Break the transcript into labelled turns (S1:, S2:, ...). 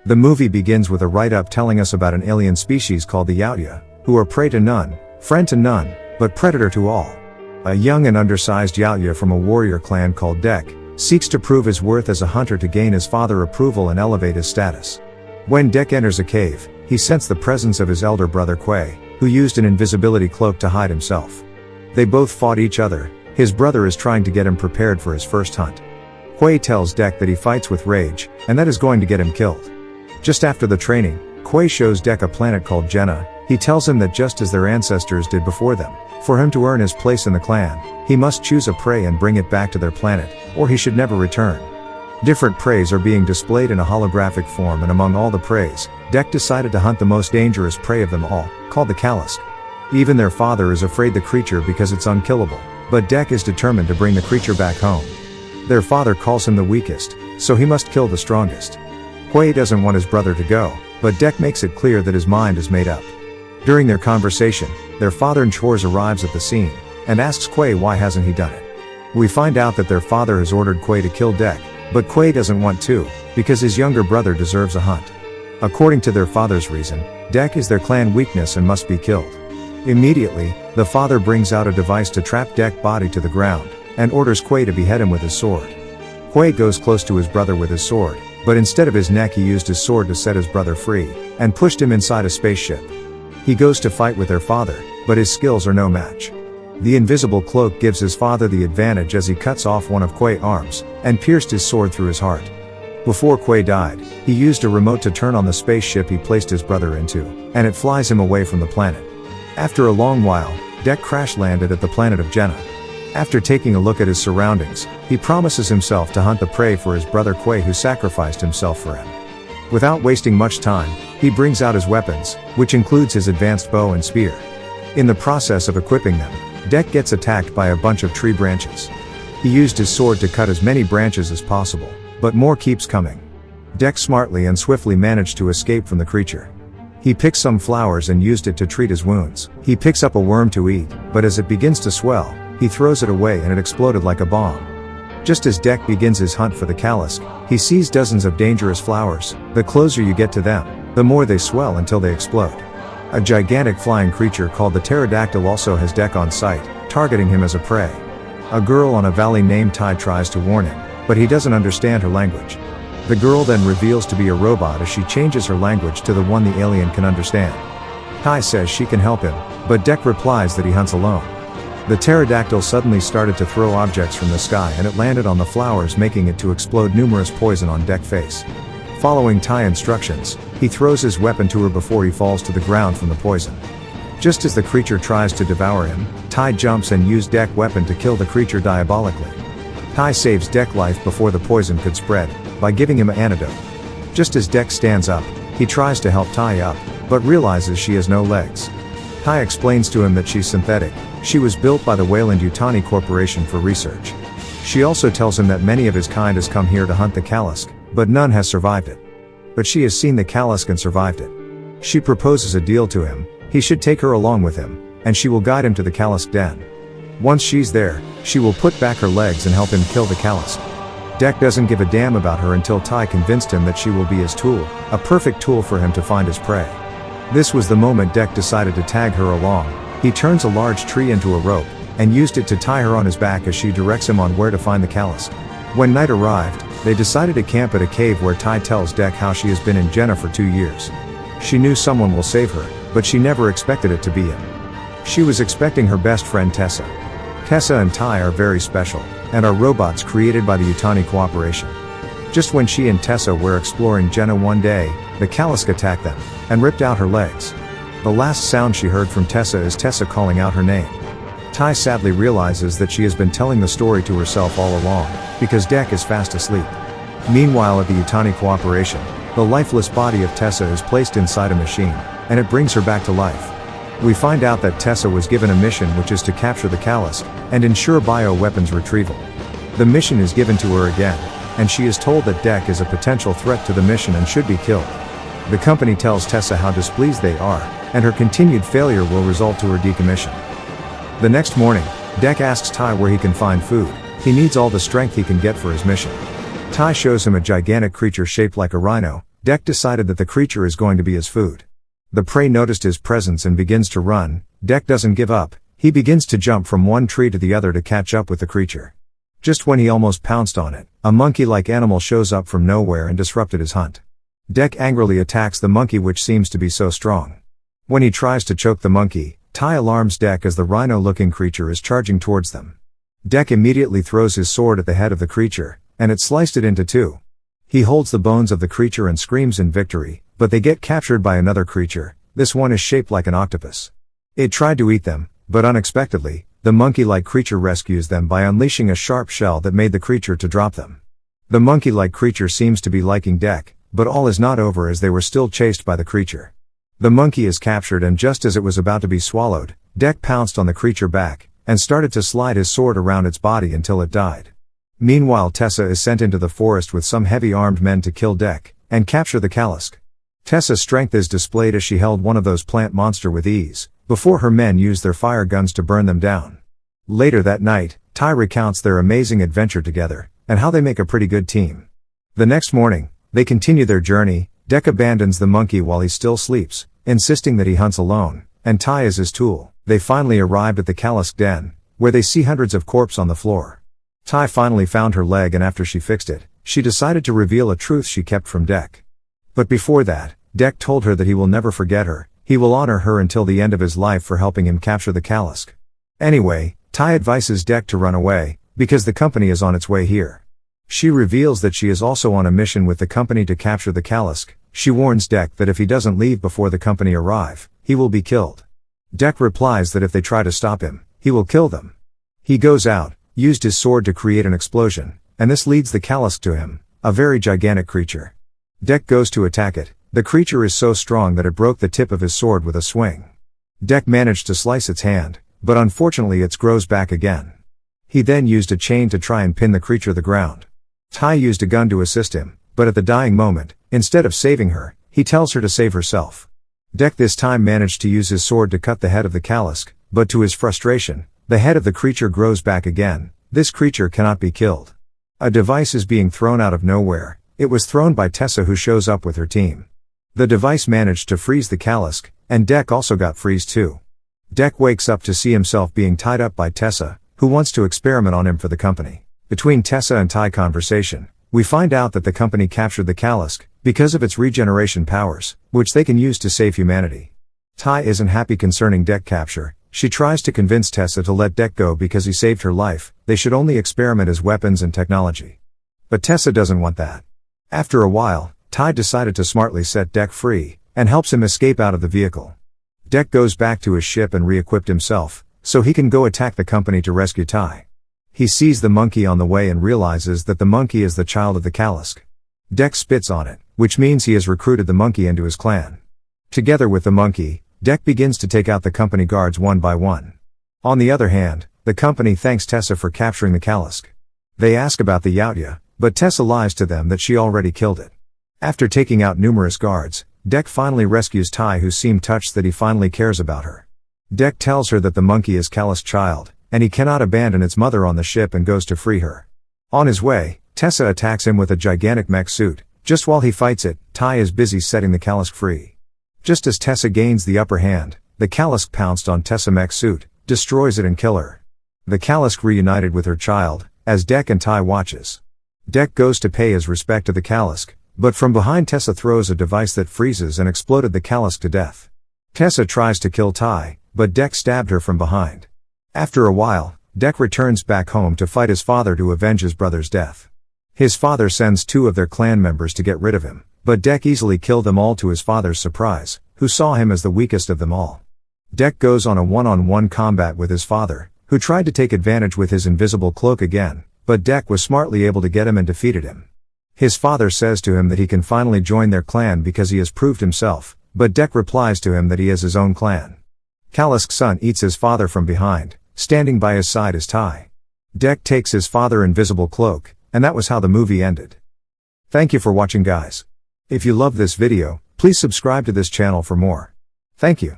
S1: The movie begins with a write-up telling us about an alien species called the Yautja, who are prey to none, friend to none, but predator to all. A young and undersized Yautja from a warrior clan called Dek seeks to prove his worth as a hunter to gain his father approval and elevate his status. When Dek enters a cave, he sensed the presence of his elder brother Quay, who used an invisibility cloak to hide himself. They both fought each other. His brother is trying to get him prepared for his first hunt. Quay tells Dek that he fights with rage, and that is going to get him killed. Just after the training, Quay shows Dek a planet called Jenna. He tells him that just as their ancestors did before them, for him to earn his place in the clan, he must choose a prey and bring it back to their planet, or he should never return. Different preys are being displayed in a holographic form, and among all the preys, Dek decided to hunt the most dangerous prey of them all, called the kalisk. Even their father is afraid the creature because it's unkillable, but Dek is determined to bring the creature back home. Their father calls him the weakest, so he must kill the strongest. Quay doesn't want his brother to go, but Dek makes it clear that his mind is made up. During their conversation, their father Chores arrives at the scene, and asks Quay why hasn't he done it. We find out that their father has ordered Quay to kill Dek, but Quay doesn't want to, because his younger brother deserves a hunt. According to their father's reason, Dek is their clan weakness and must be killed. Immediately, the father brings out a device to trap Dek's body to the ground, and orders Quay to behead him with his sword. Quay goes close to his brother with his sword, but instead of his neck he used his sword to set his brother free, and pushed him inside a spaceship. He goes to fight with their father, but his skills are no match. The invisible cloak gives his father the advantage as he cuts off one of Quay's arms, and pierced his sword through his heart. Before Quay died, he used a remote to turn on the spaceship he placed his brother into, and it flies him away from the planet. After a long while, Dek crash-landed at the planet of Jenna. After taking a look at his surroundings, he promises himself to hunt the prey for his brother Quay, who sacrificed himself for him. Without wasting much time, he brings out his weapons, which includes his advanced bow and spear. In the process of equipping them, Dek gets attacked by a bunch of tree branches. He used his sword to cut as many branches as possible, but more keeps coming. Dek smartly and swiftly managed to escape from the creature. He picked some flowers and used it to treat his wounds. He picks up a worm to eat, but as it begins to swell, he throws it away and it exploded like a bomb. Just as Dek begins his hunt for the kalisk, he sees dozens of dangerous flowers. The closer you get to them, the more they swell until they explode. A gigantic flying creature called the pterodactyl also has Dek on sight, targeting him as a prey. A girl on a valley named Tai tries to warn him, but he doesn't understand her language. The girl then reveals to be a robot as she changes her language to the one the alien can understand. Tai says she can help him, but Dek replies that he hunts alone. The pterodactyl suddenly started to throw objects from the sky and it landed on the flowers, making it to explode numerous poison on Dek's face. Following Tai instructions, he throws his weapon to her before he falls to the ground from the poison. Just as the creature tries to devour him, Tai jumps and uses Dek's weapon to kill the creature diabolically. Tai saves Dek's life before the poison could spread, by giving him an antidote. Just as Dek stands up, he tries to help Tai up, but realizes she has no legs. Tai explains to him that she's synthetic. She was built by the Weyland-Yutani Corporation for research. She also tells him that many of his kind has come here to hunt the kalisk, but none has survived it. But she has seen the kalisk and survived it. She proposes a deal to him. He should take her along with him, and she will guide him to the kalisk den. Once she's there, she will put back her legs and help him kill the kalisk. Dek doesn't give a damn about her until Tai convinced him that she will be his tool, a perfect tool for him to find his prey. This was the moment Dek decided to tag her along. He turns a large tree into a rope, and used it to tie her on his back as she directs him on where to find the kalisk. When night arrived, they decided to camp at a cave where Tai tells Dek how she has been in Jenna for 2 years. She knew someone will save her, but she never expected it to be him. She was expecting her best friend Tessa. Tessa and Tai are very special, and are robots created by the Yutani Cooperation. Just when she and Tessa were exploring Jenna one day, the kalisk attacked them, and ripped out her legs. The last sound she heard from Tessa is Tessa calling out her name. Tai sadly realizes that she has been telling the story to herself all along, because Dek is fast asleep. Meanwhile at the Yutani Cooperation, the lifeless body of Tessa is placed inside a machine, and it brings her back to life. We find out that Tessa was given a mission which is to capture the kalisk, and ensure bioweapons retrieval. The mission is given to her again, and she is told that Dek is a potential threat to the mission and should be killed. The company tells Tessa how displeased they are, and her continued failure will result to her decommission. The next morning, Dek asks Tai where he can find food. He needs all the strength he can get for his mission. Tai shows him a gigantic creature shaped like a rhino. Dek decided that the creature is going to be his food. The prey noticed his presence and begins to run. Dek doesn't give up, he begins to jump from one tree to the other to catch up with the creature. Just when he almost pounced on it, a monkey-like animal shows up from nowhere and disrupted his hunt. Dek angrily attacks the monkey, which seems to be so strong. When he tries to choke the monkey, Ty alarms Dek as the rhino-looking creature is charging towards them. Dek immediately throws his sword at the head of the creature, and it sliced it into two. He holds the bones of the creature and screams in victory, but they get captured by another creature. This one is shaped like an octopus. It tried to eat them, but unexpectedly, the monkey-like creature rescues them by unleashing a sharp shell that made the creature to drop them. The monkey-like creature seems to be liking Dek, but all is not over as they were still chased by the creature. The monkey is captured, and just as it was about to be swallowed, Dek pounced on the creature back, and started to slide his sword around its body until it died. Meanwhile, Tessa is sent into the forest with some heavy armed men to kill Dek, and capture the kalisk. Tessa's strength is displayed as she held one of those plant monster with ease, before her men used their fire guns to burn them down. Later that night, Ty recounts their amazing adventure together, and how they make a pretty good team. The next morning, they continue their journey. Dek abandons the monkey while he still sleeps, insisting that he hunts alone, and Ty is his tool. They finally arrived at the kalisk den, where they see hundreds of corpses on the floor. Ty finally found her leg, and after she fixed it, she decided to reveal a truth she kept from Dek. But before that, Dek told her that he will never forget her, he will honor her until the end of his life for helping him capture the kalisk. Anyway, Ty advises Dek to run away, because the company is on its way here. She reveals that she is also on a mission with the company to capture the kalisk. She warns Dek that if he doesn't leave before the company arrive, he will be killed. Dek replies that if they try to stop him, he will kill them. He goes out, used his sword to create an explosion, and this leads the kalisk to him, a very gigantic creature. Dek goes to attack it. The creature is so strong that it broke the tip of his sword with a swing. Dek managed to slice its hand, but unfortunately it grows back again. He then used a chain to try and pin the creature to the ground. Ty used a gun to assist him, but at the dying moment, instead of saving her, he tells her to save herself. Dek this time managed to use his sword to cut the head of the kalisk, but to his frustration, the head of the creature grows back again. This creature cannot be killed. A device is being thrown out of nowhere. It was thrown by Tessa, who shows up with her team. The device managed to freeze the kalisk, and Dek also got freezed too. Dek wakes up to see himself being tied up by Tessa, who wants to experiment on him for the company. Between Tessa and Ty conversation, we find out that the company captured the kalisk because of its regeneration powers, which they can use to save humanity. Ty isn't happy concerning Dek capture. She tries to convince Tessa to let Dek go because he saved her life. They should only experiment as weapons and technology. But Tessa doesn't want that. After a while, Ty decided to smartly set Dek free, and helps him escape out of the vehicle. Dek goes back to his ship and re-equipped himself, so he can go attack the company to rescue Ty. He sees the monkey on the way and realizes that the monkey is the child of the kalisk. Dek spits on it, which means he has recruited the monkey into his clan. Together with the monkey, Dek begins to take out the company guards one by one. On the other hand, the company thanks Tessa for capturing the kalisk. They ask about the Yautja, but Tessa lies to them that she already killed it. After taking out numerous guards, Dek finally rescues Ty, who seemed touched that he finally cares about her. Dek tells her that the monkey is Kalisk's child, and he cannot abandon its mother on the ship, and goes to free her. On his way, Tessa attacks him with a gigantic mech suit. Just while he fights it, Ty is busy setting the kalisk free. Just as Tessa gains the upper hand, the kalisk pounced on Tessa mech suit, destroys it and kills her. The kalisk reunited with her child, as Dek and Ty watches. Dek goes to pay his respect to the kalisk, but from behind Tessa throws a device that freezes and exploded the kalisk to death. Tessa tries to kill Ty, but Dek stabbed her from behind. After a while, Dek returns back home to fight his father to avenge his brother's death. His father sends 2 of their clan members to get rid of him, but Dek easily killed them all to his father's surprise, who saw him as the weakest of them all. Dek goes on a one-on-one combat with his father, who tried to take advantage with his invisible cloak again, but Dek was smartly able to get him and defeated him. His father says to him that he can finally join their clan because he has proved himself, but Dek replies to him that he has his own clan. Kalisk's son eats his father from behind. Standing by his side is Ty. Dek takes his father's invisible cloak, and that was how the movie ended. Thank you for watching, guys. If you loved this video, please subscribe to this channel for more. Thank you.